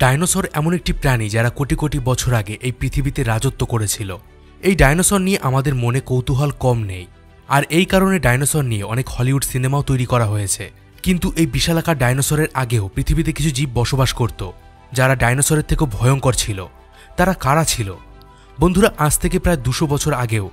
Dinosaur এমন একটি প্রাণী যারা কোটি কোটি বছর আগে এই পৃথিবীতে রাজত্ব করেছিল। এই ডাইনোসর নিয়ে আমাদের মনে কৌতূহল কম নেই, আর এই কারণে ডাইনোসর নিয়ে অনেক হলিউড সিনেমাও তৈরি করা হয়েছে। কিন্তু এই বিশালাকার ডাইনোসরের আগেও পৃথিবীতে কিছু জীব বসবাস করত যারা ডাইনোসরের থেকেও ভয়ঙ্কর ছিল। তারা কারা ছিল? বন্ধুরা, আজ থেকে প্রায় 200 বছর আগেও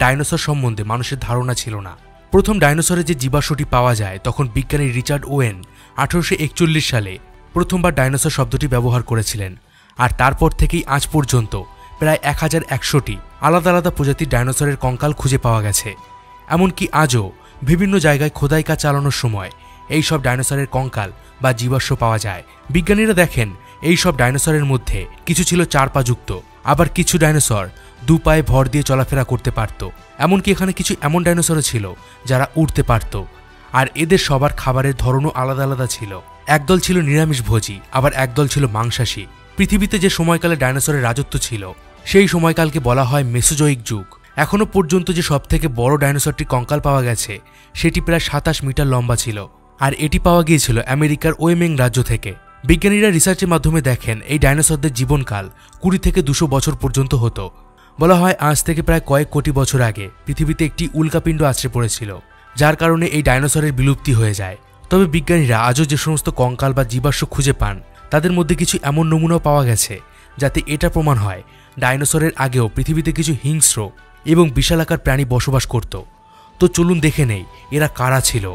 ডাইনোসর সম্বন্ধে মানুষের ধারণা ছিল না। প্রথম ডাইনোসরের যে জীবাশ্মটি পাওয়া যায় তখন বিজ্ঞানী রিচার্ড ওয়েন 1841 সালে প্রথমবার ডাইনোসর শব্দটি ব্যবহার করেছিলেন। আর তারপর থেকেই আজ পর্যন্ত প্রায় 1100টি আলাদা আলাদা প্রজাতির ডাইনোসরের কঙ্কাল খুঁজে পাওয়া গেছে। এমনকি আজও বিভিন্ন জায়গায় খোদাই কাজ চালানোর সময় এই সব ডাইনোসরের কঙ্কাল বা জীবাশ্ম পাওয়া যায়। বিজ্ঞানীরা দেখেন এই সব ডাইনোসরের মধ্যে কিছু ছিল 4 পা যুক্ত, আবার কিছু ডাইনোসর 2 পায়ে ভর দিয়ে চলাফেরা করতে পারত। এমনকি এখানে কিছু এমন ডাইনোসরও ছিল যারা উড়তে পারত। আর এদের সবার খাবারের ধরনও আলাদা আলাদা ছিল। একদল ছিল নিরামিষভোজী, আবার একদল ছিল মাংসাশী। পৃথিবীতে যে সময়কালে ডাইনোসরের রাজত্ব ছিল সেই সময়কালকে বলা হয় মেসোজোয়িক যুগ। এখনও পর্যন্ত যে সবথেকে বড় ডাইনোসরটির কঙ্কাল পাওয়া গেছে সেটি প্রায় 27 মিটার লম্বা ছিল, আর এটি পাওয়া গিয়েছিল আমেরিকার ওয়েমেং রাজ্য থেকে। বিজ্ঞানীরা রিসার্চের মাধ্যমে দেখেন এই ডাইনোসরদের জীবনকাল 20 থেকে 200 বছর পর্যন্ত হতো। বলা হয় আজ থেকে প্রায় কয়েক কোটি বছর আগে পৃথিবীতে একটি উল্কাপিণ্ড আছড়ে পড়েছিল, যার কারণে এই ডাইনোসরের বিলুপ্তি হয়ে যায়। তবে বিজ্ঞানীরা আজও যে সমস্ত কঙ্কাল বা জীবাশ্ম খুঁজে পান তাদের মধ্যে কিছু এমন নমুনাও পাওয়া গেছে যাতে এটা প্রমাণ হয় ডাইনোসরের আগেও পৃথিবীতে কিছু হিংস্র এবং বিশালাকার প্রাণী বসবাস করত। তো চলুন দেখে নেই এরা কারা ছিল।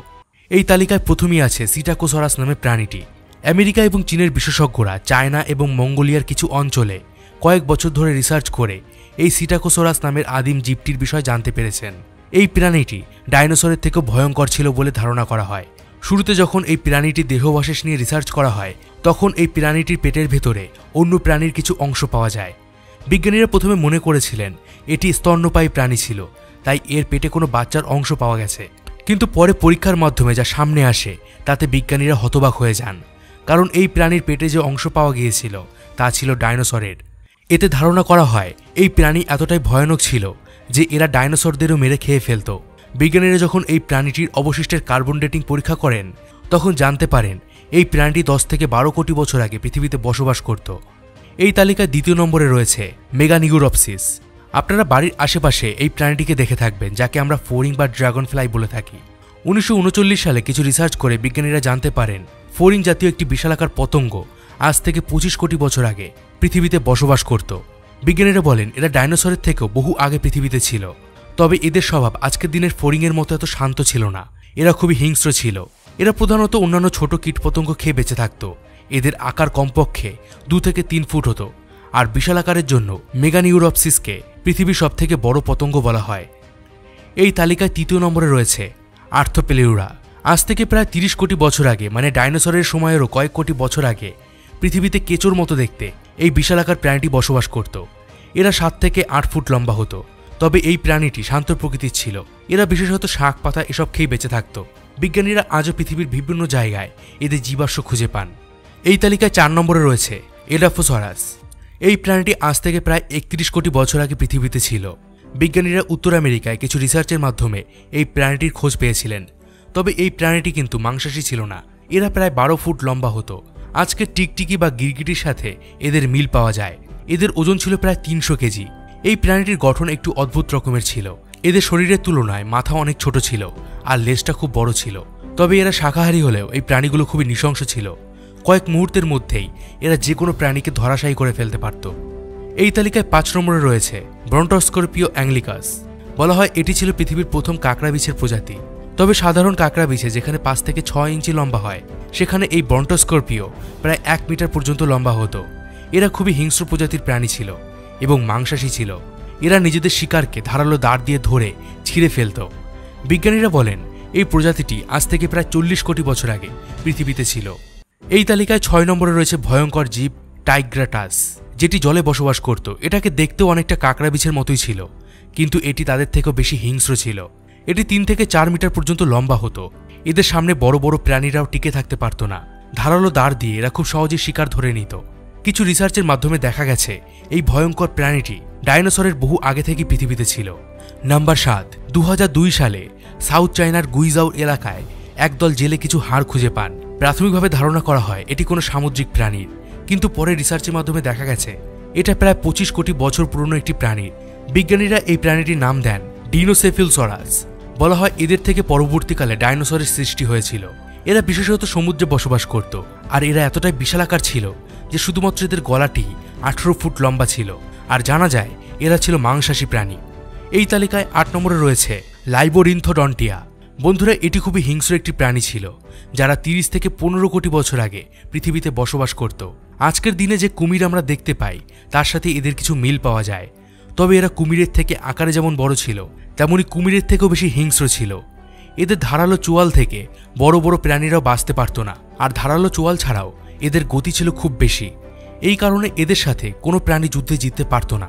এই তালিকায় প্রথমেই আছে সিটাকোসরাস নামে প্রাণীটি। আমেরিকা এবং চীনের বিশেষজ্ঞরা চায়না এবং মঙ্গোলিয়ার কিছু অঞ্চলে কয়েক বছর ধরে রিসার্চ করে এই সিটাকোসরাস নামের আদিম জীবটির বিষয় জানতে পেরেছেন। এই প্রাণীটি ডাইনোসরের থেকেও ভয়ঙ্কর ছিল বলে ধারণা করা হয়। শুরুতে যখন এই প্রাণীটির দেহাবশেষ নিয়ে রিসার্চ করা হয় তখন এই প্রাণীটির পেটের ভেতরে অন্য প্রাণীর কিছু অংশ পাওয়া যায়। বিজ্ঞানীরা প্রথমে মনে করেছিলেন এটি স্তন্যপায়ী প্রাণী ছিল, তাই এর পেটে কোনো বাচ্চার অংশ পাওয়া গেছে। কিন্তু পরে পরীক্ষার মাধ্যমে যা সামনে আসে তাতে বিজ্ঞানীরা হতবাক হয়ে যান, কারণ এই প্রাণীর পেটে যে অংশ পাওয়া গিয়েছিল তা ছিল ডাইনোসরের। এতে ধারণা করা হয় এই প্রাণী এতটাই ভয়ানক ছিল যে এরা ডাইনোসরদেরও মেরে খেয়ে ফেলত। বিজ্ঞানীরা যখন এই প্রাণীটির অবশিষ্টের কার্বন ডেটিং পরীক্ষা করেন তখন জানতে পারেন এই প্রাণীটি 10 থেকে 12 কোটি বছর আগে পৃথিবীতে বসবাস করত। এই তালিকায় 2য় নম্বরে রয়েছে মেগানিউরোপসিস। আপনারা বাড়ির আশেপাশে এই প্রাণীটিকে দেখে থাকবেন, যাকে আমরা ফোরিং বা ড্রাগন ফ্লাই বলে থাকি। 1939 সালে কিছু রিসার্চ করে বিজ্ঞানীরা জানতে পারেন ফোরিং জাতীয় একটি বিশালাকার পতঙ্গ আজ থেকে 25 কোটি বছর আগে পৃথিবীতে বসবাস করত। বিজ্ঞানীরা বলেন এরা ডাইনোসরের থেকেও বহু আগে পৃথিবীতে ছিল। তবে এদের স্বভাব আজকের দিনের ফোরিংয়ের মতো এত শান্ত ছিল না, এরা খুবই হিংস্র ছিল। এরা প্রধানত অন্যান্য ছোট কীটপতঙ্গ খেয়ে বেঁচে থাকত। এদের আকার কমপক্ষে 2 থেকে 3 ফুট হতো। আর বিশাল আকারের জন্য মেগানিউরোপসিসকে পৃথিবীর সবথেকে বড় পতঙ্গ বলা হয়। এই তালিকায় 3য় নম্বরে রয়েছে আর্থোপেলিউরা। আজ থেকে প্রায় 30 কোটি বছর আগে, মানে ডাইনোসরের সময়েরও কয়েক কোটি বছর আগে, পৃথিবীতে কেঁচোর মতো দেখতে এই বিশালাকার প্রাণীটি বসবাস করত। এরা 7 থেকে 8 ফুট লম্বা হতো। তবে এই প্রাণীটি শান্ত প্রকৃতির ছিল। এরা বিশেষত শাক পাতা এসব খেয়ে বেঁচে থাকত। বিজ্ঞানীরা আজও পৃথিবীর বিভিন্ন জায়গায় এদের জীবাশ্ম খুঁজে পান। এই তালিকায় 4 নম্বরে রয়েছে এডাফোসরাস। এই প্রাণীটি আজ থেকে প্রায় 31 কোটি বছর আগে পৃথিবীতে ছিল। বিজ্ঞানীরা উত্তর আমেরিকায় কিছু রিসার্চের মাধ্যমে এই প্রাণীটির খোঁজ পেয়েছিলেন। তবে এই প্রাণীটি কিন্তু মাংসাশী ছিল না। এরা প্রায় 12 ফুট লম্বা হতো। আজকের টিকটিকি বা গিরগিটির সাথে এদের মিল পাওয়া যায়। এদের ওজন ছিল প্রায় 300 কেজি। এই প্রাণীটির গঠন একটু অদ্ভুত রকমের ছিল। এদের শরীরের তুলনায় মাথা অনেক ছোট ছিল আর লেজটা খুব বড় ছিল। তবে এরা শাকাহারী হলেও এই প্রাণীগুলো খুবই নৃশংস ছিল। কয়েক মুহূর্তের মধ্যেই এরা যে কোনো প্রাণীকে ধরাশায়ী করে ফেলতে পারত। এই তালিকায় 5 নম্বরে রয়েছে ব্রন্টোস্করপিও অ্যাংলিকাস। বলা হয় এটি ছিল পৃথিবীর প্রথম কাঁকড়া বিছের প্রজাতি। তবে সাধারণ কাঁকড়া বিছে যেখানে 5 থেকে 6 ইঞ্চি লম্বা হয়, সেখানে এই ব্রন্টোস্করপিও প্রায় 1 মিটার পর্যন্ত লম্বা হতো। এরা খুবই হিংস্র প্রজাতির প্রাণী ছিল এবং মাংসাশী ছিল। এরা নিজেদের শিকারকে ধারালো দাঁড় দিয়ে ধরে ছিঁড়ে ফেলত। বিজ্ঞানীরা বলেন এই প্রজাতিটি আজ থেকে প্রায় 40 কোটি বছর আগে পৃথিবীতে ছিল। এই তালিকায় 6 নম্বরে রয়েছে ভয়ঙ্কর জীব টাইগ্রাটাস, যেটি জলে বসবাস করত। এটাকে দেখতেও অনেকটা কাঁকড়া বিছের মতোই ছিল, কিন্তু এটি তাদের থেকেও বেশি হিংস্র ছিল। এটি 3 থেকে 4 মিটার পর্যন্ত লম্বা হতো। এদের সামনে বড় বড় প্রাণীরাও টিকে থাকতে পারত না। ধারালো দাঁড় দিয়ে এরা খুব সহজে শিকার ধরে নিত। কিছু রিসার্চের মাধ্যমে দেখা গেছে এই ভয়ঙ্কর প্রাণীটি ডাইনোসরের বহু আগে থেকে পৃথিবীতে ছিল। নাম্বার 7। 2002 সালে সাউথ চায়নার গুইজাও এলাকায় একদল জেলে কিছু হাড় খুঁজে পান। প্রাথমিকভাবে ধারণা করা হয় এটি কোনো সামুদ্রিক প্রাণীর, কিন্তু পরে রিসার্চের মাধ্যমে দেখা গেছে এটা প্রায় 25 কোটি বছর পুরনো একটি প্রাণী। বিজ্ঞানীরা এই প্রাণীটির নাম দেন ডিনোসেফিলোসরাস। বলা হয় এদের থেকে পরবর্তীকালে ডাইনোসরের সৃষ্টি হয়েছিল। এরা বিশেষত সমুদ্রে বসবাস করত, আর এরা এতটাই বিশালাকার ছিল যে শুধুমাত্র এদের গলাটি 18 ফুট লম্বা ছিল। আর জানা যায় এরা ছিল মাংসাশী প্রাণী। এই তালিকায় 8 নম্বরে রয়েছে লাইবোরিন্থোডন্টিয়া। বন্ধুরা, এটি খুবই হিংস্র একটি প্রাণী ছিল যারা 30 থেকে 15 কোটি বছর আগে পৃথিবীতে বসবাস করত। আজকের দিনে যে কুমির আমরা দেখতে পাই তার সাথে এদের কিছু মিল পাওয়া যায়, তবে এরা কুমিরের থেকে আকারে যেমন বড় ছিল তেমনি কুমিরের থেকেও বেশি হিংস্র ছিল। এদের ধারালো চোয়াল থেকে বড় বড় প্রাণীরাও বাঁচতে পারত না, আর ধারালো চোয়াল ছাড়াও এদের গতি ছিল খুব বেশি। এই কারণে এদের সাথে কোনো প্রাণী যুদ্ধে জিততে পারত না।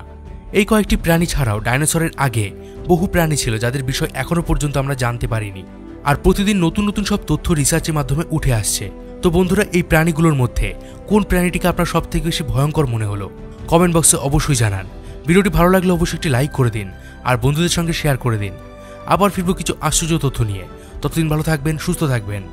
এই কয়েকটি প্রাণী ছাড়াও ডাইনোসরের আগে বহু প্রাণী ছিল যাদের বিষয় এখনো পর্যন্ত আমরা জানতে পারিনি, আর প্রতিদিন নতুন নতুন সব তথ্য রিসার্চের মাধ্যমে উঠে আসছে। তো বন্ধুরা, এই প্রাণীগুলোর মধ্যে কোন প্রাণীটিকে আপনার সব থেকে বেশি ভয়ঙ্কর মনে হলো কমেন্ট বক্সে অবশ্যই জানান। ভিডিওটি ভালো লাগলে অবশ্যই একটি লাইক করে দিন আর বন্ধুদের সঙ্গে শেয়ার করে দিন। আবার ফিরবো কিছু আশ্চর্য তথ্য নিয়ে। ততদিন ভালো থাকবেন, সুস্থ থাকবেন।